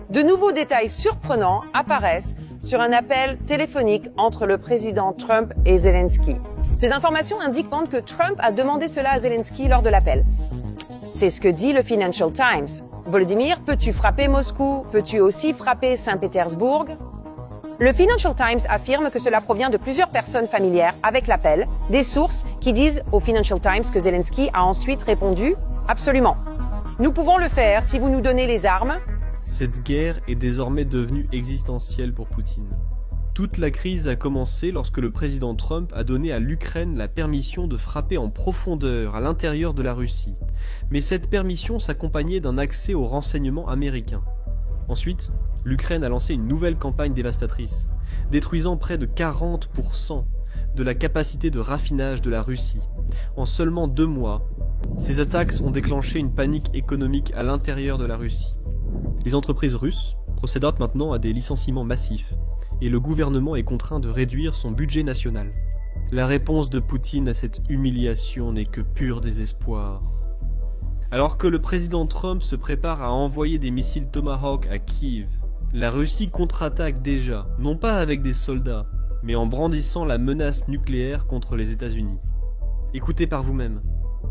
De nouveaux détails surprenants apparaissent sur un appel téléphonique entre le président Trump et Zelensky. Ces informations indiquent que Trump a demandé cela à Zelensky lors de l'appel. C'est ce que dit le Financial Times. Volodymyr, peux-tu frapper Moscou? Peux-tu aussi frapper Saint-Pétersbourg? Le Financial Times affirme que cela provient de plusieurs personnes familières avec l'appel, des sources qui disent au Financial Times que Zelensky a ensuite répondu « Absolument. Nous pouvons le faire si vous nous donnez les armes. » Cette guerre est désormais devenue existentielle pour Poutine. Toute la crise a commencé lorsque le président Trump a donné à l'Ukraine la permission de frapper en profondeur à l'intérieur de la Russie. Mais cette permission s'accompagnait d'un accès aux renseignements américains. Ensuite, l'Ukraine a lancé une nouvelle campagne dévastatrice, détruisant près de 40% de la capacité de raffinage de la Russie. En seulement 2 mois, ces attaques ont déclenché une panique économique à l'intérieur de la Russie. Les entreprises russes procèdent maintenant à des licenciements massifs, et le gouvernement est contraint de réduire son budget national. La réponse de Poutine à cette humiliation n'est que pur désespoir. Alors que le président Trump se prépare à envoyer des missiles Tomahawk à Kiev, la Russie contre-attaque déjà, non pas avec des soldats, mais en brandissant la menace nucléaire contre les États-Unis. Écoutez par vous-même.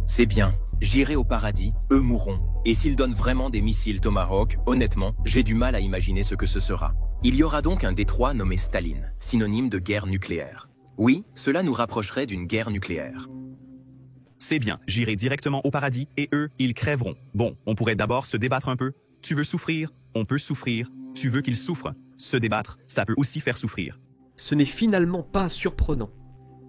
C'est bien, j'irai au paradis, eux mourront. Et s'ils donnent vraiment des missiles Tomahawk, honnêtement, j'ai du mal à imaginer ce que ce sera. Il y aura donc un détroit nommé Staline, synonyme de guerre nucléaire. Oui, cela nous rapprocherait d'une guerre nucléaire. C'est bien, j'irai directement au paradis et eux, ils crèveront. Bon, on pourrait d'abord se débattre un peu. Tu veux souffrir? On peut souffrir. Tu veux qu'ils souffrent? Se débattre, ça peut aussi faire souffrir. Ce n'est finalement pas surprenant.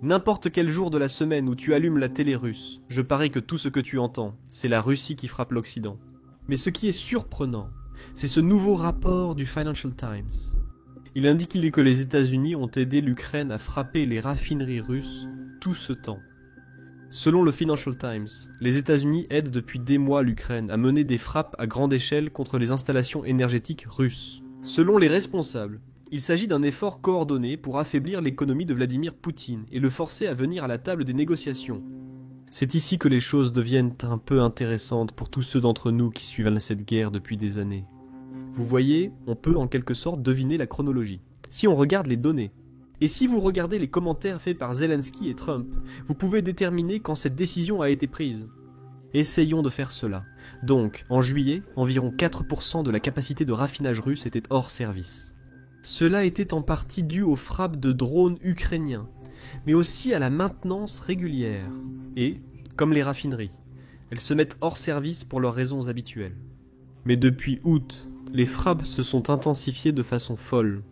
N'importe quel jour de la semaine où tu allumes la télé russe, je parie que tout ce que tu entends, c'est la Russie qui frappe l'Occident. Mais ce qui est surprenant, c'est ce nouveau rapport du Financial Times. Il indique que les États-Unis ont aidé l'Ukraine à frapper les raffineries russes tout ce temps. Selon le Financial Times, les États-Unis aident depuis des mois l'Ukraine à mener des frappes à grande échelle contre les installations énergétiques russes. Selon les responsables, il s'agit d'un effort coordonné pour affaiblir l'économie de Vladimir Poutine et le forcer à venir à la table des négociations. C'est ici que les choses deviennent un peu intéressantes pour tous ceux d'entre nous qui suivent cette guerre depuis des années. Vous voyez, on peut en quelque sorte deviner la chronologie. Si on regarde les données, et si vous regardez les commentaires faits par Zelensky et Trump, vous pouvez déterminer quand cette décision a été prise. Essayons de faire cela. Donc, en juillet, environ 4% de la capacité de raffinage russe était hors service. Cela était en partie dû aux frappes de drones ukrainiens, mais aussi à la maintenance régulière. Et, comme les raffineries, elles se mettent hors service pour leurs raisons habituelles. Mais depuis août, les frappes se sont intensifiées de façon folle.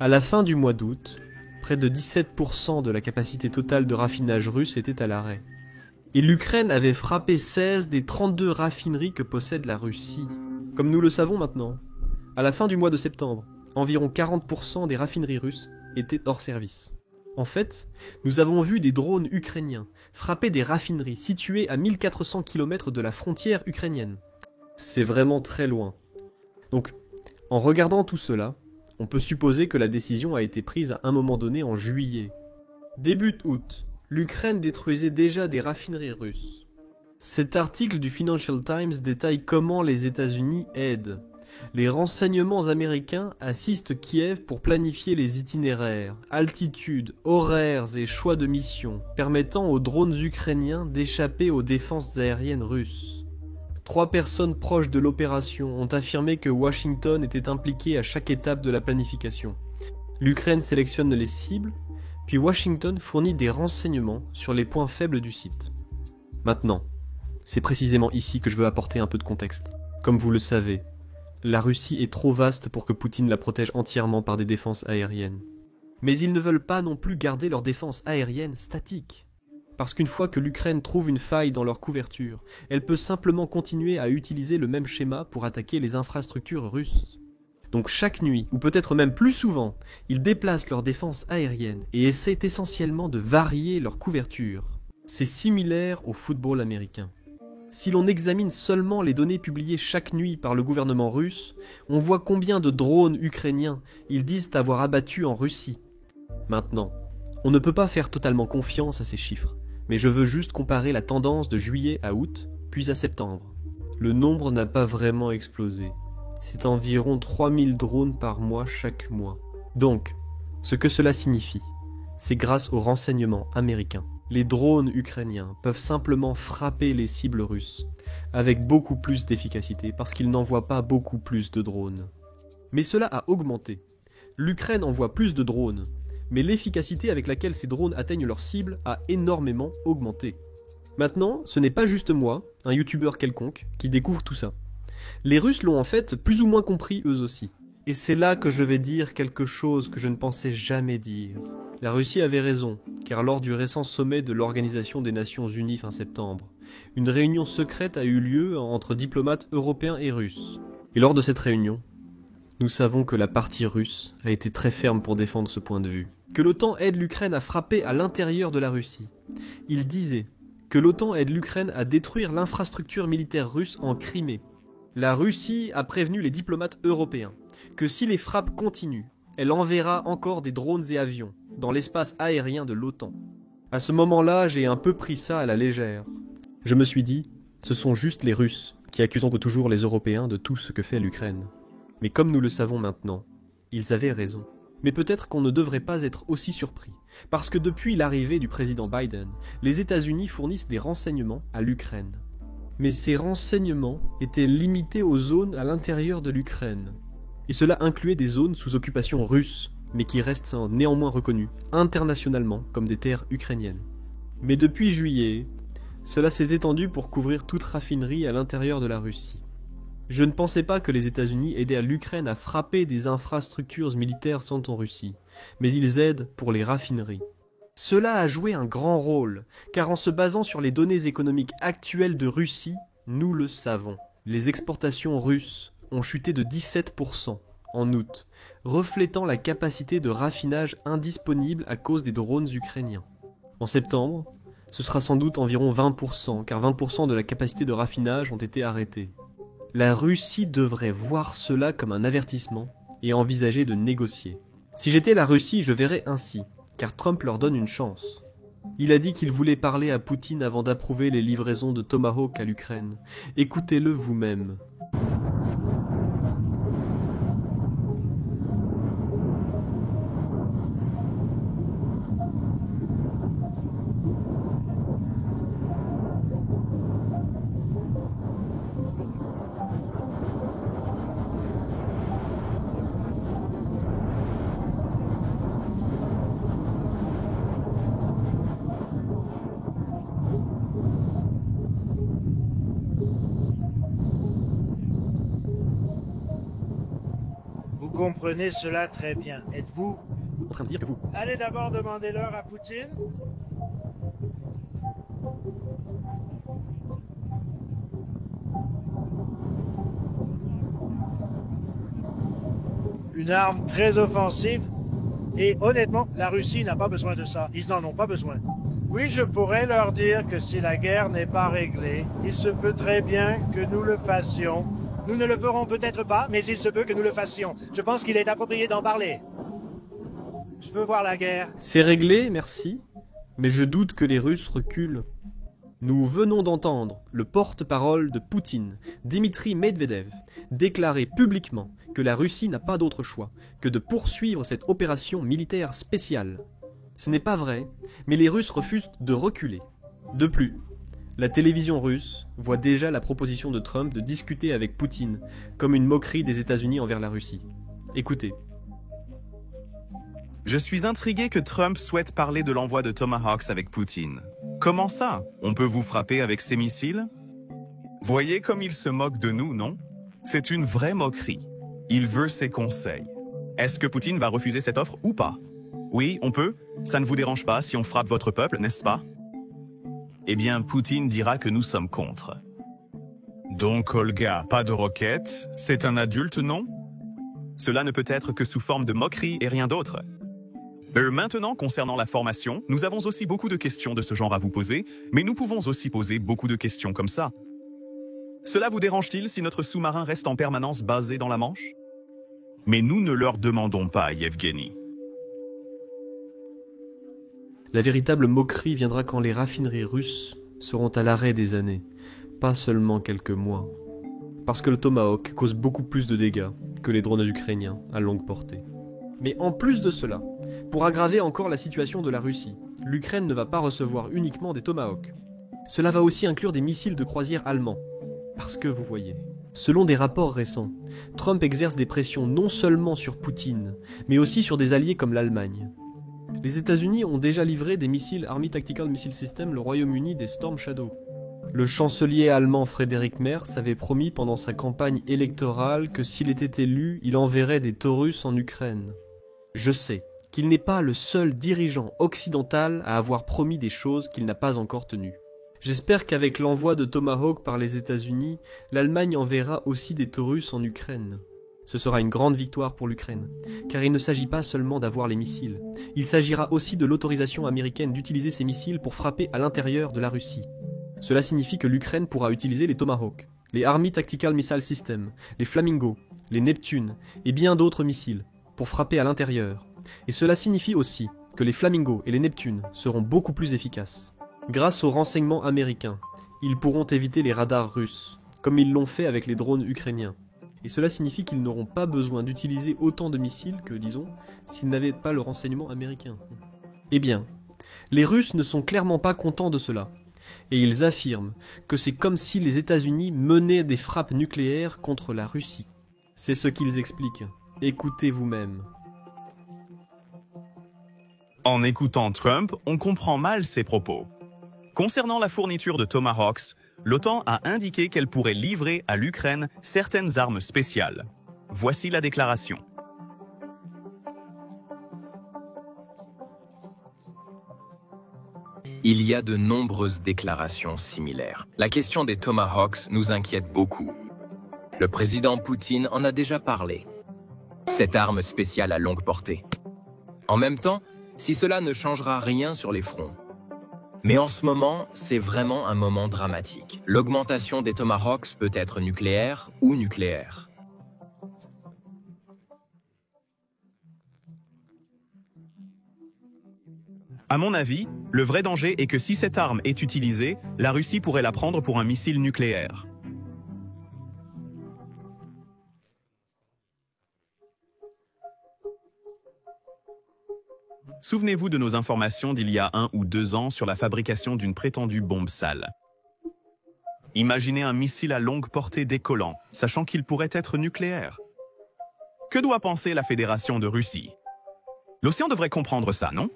À la fin du mois d'août, près de 17% de la capacité totale de raffinage russe était à l'arrêt. Et l'Ukraine avait frappé 16 des 32 raffineries que possède la Russie. Comme nous le savons maintenant, à la fin du mois de septembre, environ 40% des raffineries russes étaient hors service. En fait, nous avons vu des drones ukrainiens frapper des raffineries situées à 1400 km de la frontière ukrainienne. C'est vraiment très loin. Donc, en regardant tout cela, on peut supposer que la décision a été prise à un moment donné en juillet. Début août, l'Ukraine détruisait déjà des raffineries russes. Cet article du Financial Times détaille comment les États-Unis aident. Les renseignements américains assistent Kiev pour planifier les itinéraires, altitudes, horaires et choix de mission, permettant aux drones ukrainiens d'échapper aux défenses aériennes russes. 3 personnes proches de l'opération ont affirmé que Washington était impliqué à chaque étape de la planification. L'Ukraine sélectionne les cibles, puis Washington fournit des renseignements sur les points faibles du site. Maintenant, c'est précisément ici que je veux apporter un peu de contexte. Comme vous le savez, la Russie est trop vaste pour que Poutine la protège entièrement par des défenses aériennes. Mais ils ne veulent pas non plus garder leur défense aérienne statique. Parce qu'une fois que l'Ukraine trouve une faille dans leur couverture, elle peut simplement continuer à utiliser le même schéma pour attaquer les infrastructures russes. Donc chaque nuit, ou peut-être même plus souvent, ils déplacent leur défense aérienne et essaient essentiellement de varier leur couverture. C'est similaire au football américain. Si l'on examine seulement les données publiées chaque nuit par le gouvernement russe, on voit combien de drones ukrainiens ils disent avoir abattus en Russie. Maintenant, on ne peut pas faire totalement confiance à ces chiffres, mais je veux juste comparer la tendance de juillet à août, puis à septembre. Le nombre n'a pas vraiment explosé. C'est environ 3000 drones par mois chaque mois. Donc, ce que cela signifie, c'est grâce aux renseignements américains. Les drones ukrainiens peuvent simplement frapper les cibles russes avec beaucoup plus d'efficacité parce qu'ils n'envoient pas beaucoup plus de drones. Mais cela a augmenté. L'Ukraine envoie plus de drones, mais l'efficacité avec laquelle ces drones atteignent leurs cibles a énormément augmenté. Maintenant, ce n'est pas juste moi, un youtubeur quelconque, qui découvre tout ça. Les Russes l'ont en fait plus ou moins compris eux aussi. Et c'est là que je vais dire quelque chose que je ne pensais jamais dire. La Russie avait raison, car lors du récent sommet de l'Organisation des Nations Unies fin septembre, une réunion secrète a eu lieu entre diplomates européens et russes. Et lors de cette réunion, nous savons que la partie russe a été très ferme pour défendre ce point de vue. Que l'OTAN aide l'Ukraine à frapper à l'intérieur de la Russie. Il disait que l'OTAN aide l'Ukraine à détruire l'infrastructure militaire russe en Crimée. La Russie a prévenu les diplomates européens que si les frappes continuent, elle enverra encore des drones et avions dans l'espace aérien de l'OTAN. À ce moment-là, j'ai un peu pris ça à la légère. Je me suis dit, ce sont juste les Russes qui accusent encore toujours les Européens de tout ce que fait l'Ukraine. Mais comme nous le savons maintenant, ils avaient raison. Mais peut-être qu'on ne devrait pas être aussi surpris, parce que depuis l'arrivée du président Biden, les États-Unis fournissent des renseignements à l'Ukraine. Mais ces renseignements étaient limités aux zones à l'intérieur de l'Ukraine. Et cela incluait des zones sous occupation russe, mais qui restent néanmoins reconnues internationalement comme des terres ukrainiennes. Mais depuis juillet, cela s'est étendu pour couvrir toute raffinerie à l'intérieur de la Russie. Je ne pensais pas que les États-Unis aidaient l'Ukraine à frapper des infrastructures militaires en Russie, mais ils aident pour les raffineries. Cela a joué un grand rôle, car en se basant sur les données économiques actuelles de Russie, nous le savons. Les exportations russes ont chuté de 17% en août, reflétant la capacité de raffinage indisponible à cause des drones ukrainiens. En septembre, ce sera sans doute environ 20%, car 20% de la capacité de raffinage ont été arrêtés. La Russie devrait voir cela comme un avertissement et envisager de négocier. Si j'étais la Russie, je verrais ainsi, car Trump leur donne une chance. Il a dit qu'il voulait parler à Poutine avant d'approuver les livraisons de Tomahawk à l'Ukraine. Écoutez-le vous-même. Vous comprenez cela très bien. Êtes-vous En train de dire que vous... Allez d'abord demander l'heure à Poutine. Une arme très offensive. Et honnêtement, la Russie n'a pas besoin de ça. Ils n'en ont pas besoin. Oui, je pourrais leur dire que si la guerre n'est pas réglée, il se peut très bien que nous le fassions. Nous ne le ferons peut-être pas, mais il se peut que nous le fassions. Je pense qu'il est approprié d'en parler. Je veux voir la guerre. C'est réglé, merci, mais je doute que les Russes reculent. Nous venons d'entendre le porte-parole de Poutine, Dmitri Medvedev, déclarer publiquement que la Russie n'a pas d'autre choix que de poursuivre cette opération militaire spéciale. Ce n'est pas vrai, mais les Russes refusent de reculer. De plus, la télévision russe voit déjà la proposition de Trump de discuter avec Poutine comme une moquerie des États-Unis envers la Russie. Écoutez. Je suis intrigué que Trump souhaite parler de l'envoi de Tomahawks avec Poutine. Comment ça? On peut vous frapper avec ces missiles? Voyez comme il se moque de nous, non? C'est une vraie moquerie. Il veut ses conseils. Est-ce que Poutine va refuser cette offre ou pas? Oui, on peut. Ça ne vous dérange pas si on frappe votre peuple, n'est-ce pas? Eh bien, Poutine dira que nous sommes contre. Donc, Olga, pas de roquettes? C'est un adulte, non? Cela ne peut être que sous forme de moquerie et rien d'autre. Maintenant, concernant la formation, nous avons aussi beaucoup de questions de ce genre à vous poser, mais nous pouvons aussi poser beaucoup de questions comme ça. Cela vous dérange-t-il si notre sous-marin reste en permanence basé dans la Manche? Mais nous ne leur demandons pas, Yevgeny. La véritable moquerie viendra quand les raffineries russes seront à l'arrêt des années, pas seulement quelques mois. parce que le Tomahawk cause beaucoup plus de dégâts que les drones ukrainiens à longue portée. Mais en plus de cela, pour aggraver encore la situation de la Russie, l'Ukraine ne va pas recevoir uniquement des Tomahawks. Cela va aussi inclure des missiles de croisière allemands. Parce que vous voyez, selon des rapports récents, Trump exerce des pressions non seulement sur Poutine, mais aussi sur des alliés comme l'Allemagne. Les États-Unis ont déjà livré des missiles Army Tactical Missile System, le Royaume-Uni des Storm Shadow. Le chancelier allemand Friedrich Merz avait promis pendant sa campagne électorale que s'il était élu, il enverrait des Taurus en Ukraine. Je sais qu'il n'est pas le seul dirigeant occidental à avoir promis des choses qu'il n'a pas encore tenues. J'espère qu'avec l'envoi de Tomahawk par les États-Unis, l'Allemagne enverra aussi des Taurus en Ukraine. Ce sera une grande victoire pour l'Ukraine, car il ne s'agit pas seulement d'avoir les missiles. Il s'agira aussi de l'autorisation américaine d'utiliser ces missiles pour frapper à l'intérieur de la Russie. Cela signifie que l'Ukraine pourra utiliser les Tomahawk, les Army Tactical Missile System, les Flamingo, les Neptune et bien d'autres missiles pour frapper à l'intérieur. Et cela signifie aussi que les Flamingo et les Neptune seront beaucoup plus efficaces. Grâce aux renseignements américains, ils pourront éviter les radars russes, comme ils l'ont fait avec les drones ukrainiens. Et cela signifie qu'ils n'auront pas besoin d'utiliser autant de missiles que, disons, s'ils n'avaient pas le renseignement américain. Eh bien, les Russes ne sont clairement pas contents de cela. Et ils affirment que c'est comme si les États-Unis menaient des frappes nucléaires contre la Russie. C'est ce qu'ils expliquent. Écoutez vous-même. En écoutant Trump, on comprend mal ses propos. Concernant la fourniture de Tomahawks, l'OTAN a indiqué qu'elle pourrait livrer à l'Ukraine certaines armes spéciales. Voici la déclaration. Il y a de nombreuses déclarations similaires. La question des Tomahawks nous inquiète beaucoup. Le président Poutine en a déjà parlé. Cette arme spéciale à longue portée. En même temps, si cela ne changera rien sur les fronts. Mais en ce moment, c'est vraiment un moment dramatique. L'augmentation des Tomahawks peut être nucléaire ou nucléaire. À mon avis, le vrai danger est que si cette arme est utilisée, la Russie pourrait la prendre pour un missile nucléaire. Souvenez-vous de nos informations d'il y a 1 ou 2 ans sur la fabrication d'une prétendue bombe sale. Imaginez un missile à longue portée décollant, sachant qu'il pourrait être nucléaire. Que doit penser la Fédération de Russie? L'océan devrait comprendre ça, non?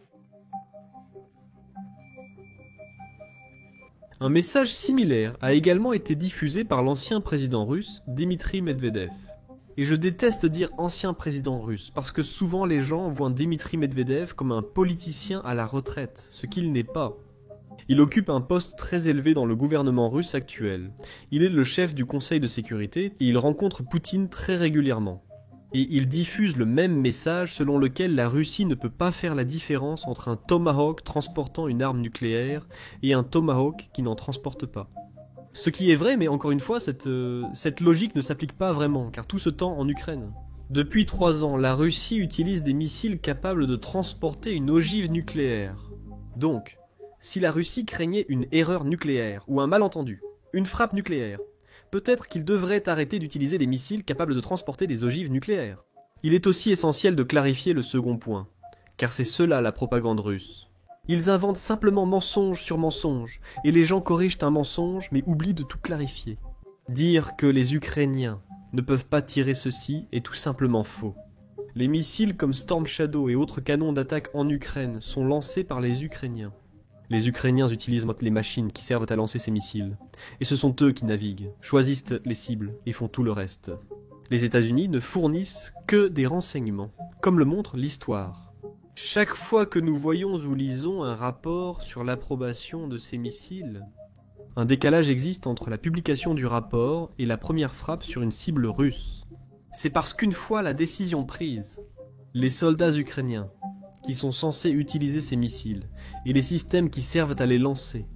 Un message similaire a également été diffusé par l'ancien président russe, Dmitri Medvedev. Et je déteste dire ancien président russe, parce que souvent les gens voient Dmitri Medvedev comme un politicien à la retraite, ce qu'il n'est pas. Il occupe un poste très élevé dans le gouvernement russe actuel. Il est le chef du Conseil de sécurité et il rencontre Poutine très régulièrement. Et il diffuse le même message selon lequel la Russie ne peut pas faire la différence entre un Tomahawk transportant une arme nucléaire et un Tomahawk qui n'en transporte pas. Ce qui est vrai, mais encore une fois, cette logique ne s'applique pas vraiment, car tout ce temps en Ukraine. Depuis 3 ans, la Russie utilise des missiles capables de transporter une ogive nucléaire. Donc, si la Russie craignait une erreur nucléaire, ou un malentendu, une frappe nucléaire, peut-être qu'il devrait arrêter d'utiliser des missiles capables de transporter des ogives nucléaires. Il est aussi essentiel de clarifier le second point, car c'est cela la propagande russe. Ils inventent simplement mensonge sur mensonge, et les gens corrigent un mensonge mais oublient de tout clarifier. Dire que les Ukrainiens ne peuvent pas tirer ceci est tout simplement faux. Les missiles comme Storm Shadow et autres canons d'attaque en Ukraine sont lancés par les Ukrainiens. Les Ukrainiens utilisent les machines qui servent à lancer ces missiles. Et ce sont eux qui naviguent, choisissent les cibles et font tout le reste. Les États-Unis ne fournissent que des renseignements, comme le montre l'histoire. Chaque fois que nous voyons ou lisons un rapport sur l'approbation de ces missiles, un décalage existe entre la publication du rapport et la première frappe sur une cible russe. C'est parce qu'une fois la décision prise, les soldats ukrainiens, qui sont censés utiliser ces missiles, et les systèmes qui servent à les lancer.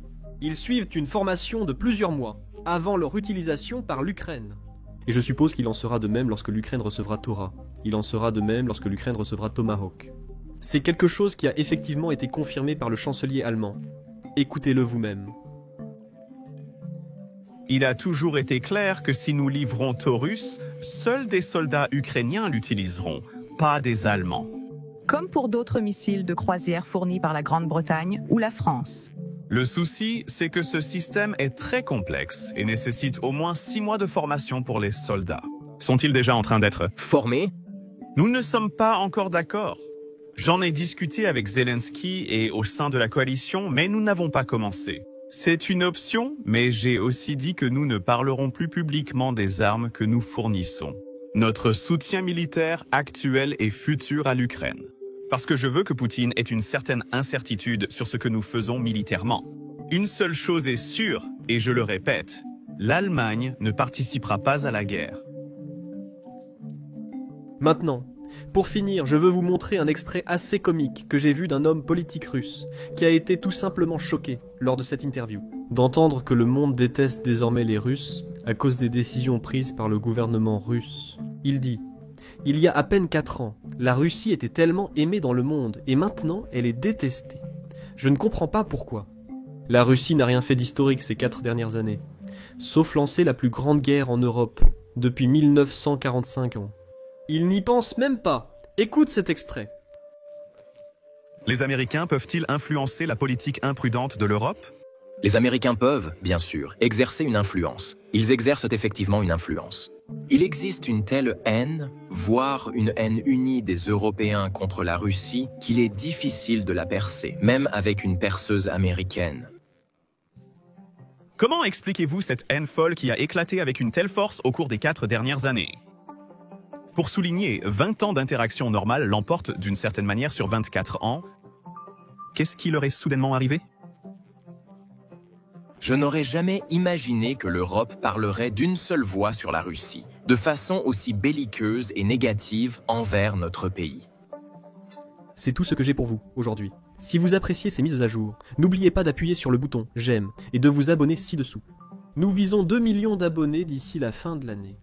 Ils suivent une formation de plusieurs mois, avant leur utilisation par l'Ukraine. Et je suppose qu'il en sera de même lorsque l'Ukraine recevra Tora. Il en sera de même lorsque l'Ukraine recevra Tomahawk. C'est quelque chose qui a effectivement été confirmé par le chancelier allemand. Écoutez-le vous-même. Il a toujours été clair que si nous livrons Taurus, seuls des soldats ukrainiens l'utiliseront, pas des Allemands. Comme pour d'autres missiles de croisière fournis par la Grande-Bretagne ou la France. Le souci, c'est que ce système est très complexe et nécessite au moins 6 mois de formation pour les soldats. Sont-ils déjà en train d'être Formé? Nous ne sommes pas encore d'accord. J'en ai discuté avec Zelensky et au sein de la coalition, mais nous n'avons pas commencé. C'est une option, mais j'ai aussi dit que nous ne parlerons plus publiquement des armes que nous fournissons. Notre soutien militaire actuel et futur à l'Ukraine. Parce que je veux que Poutine ait une certaine incertitude sur ce que nous faisons militairement. Une seule chose est sûre, et je le répète, l'Allemagne ne participera pas à la guerre. Maintenant, pour finir, je veux vous montrer un extrait assez comique que j'ai vu d'un homme politique russe, qui a été tout simplement choqué lors de cette interview. D'entendre que le monde déteste désormais les Russes à cause des décisions prises par le gouvernement russe. Il dit « Il y a à peine 4 ans, la Russie était tellement aimée dans le monde et maintenant elle est détestée. Je ne comprends pas pourquoi. La Russie n'a rien fait d'historique ces 4 dernières années, sauf lancer la plus grande guerre en Europe depuis 1945 ans. Il n'y pense même pas. Écoute cet extrait. Les Américains peuvent-ils influencer la politique imprudente de l'Europe ? Les Américains peuvent, bien sûr, exercer une influence. Ils exercent effectivement une influence. Il existe une telle haine, voire une haine unie des Européens contre la Russie, qu'il est difficile de la percer, même avec une perceuse américaine. Comment expliquez-vous cette haine folle qui a éclaté avec une telle force au cours des 4 dernières années ? Pour souligner, 20 ans d'interaction normale l'emportent d'une certaine manière sur 24 ans. Qu'est-ce qui leur est soudainement arrivé ? Je n'aurais jamais imaginé que l'Europe parlerait d'une seule voix sur la Russie, de façon aussi belliqueuse et négative envers notre pays. C'est tout ce que j'ai pour vous aujourd'hui. Si vous appréciez ces mises à jour, n'oubliez pas d'appuyer sur le bouton j'aime et de vous abonner ci-dessous. Nous visons 2 millions d'abonnés d'ici la fin de l'année.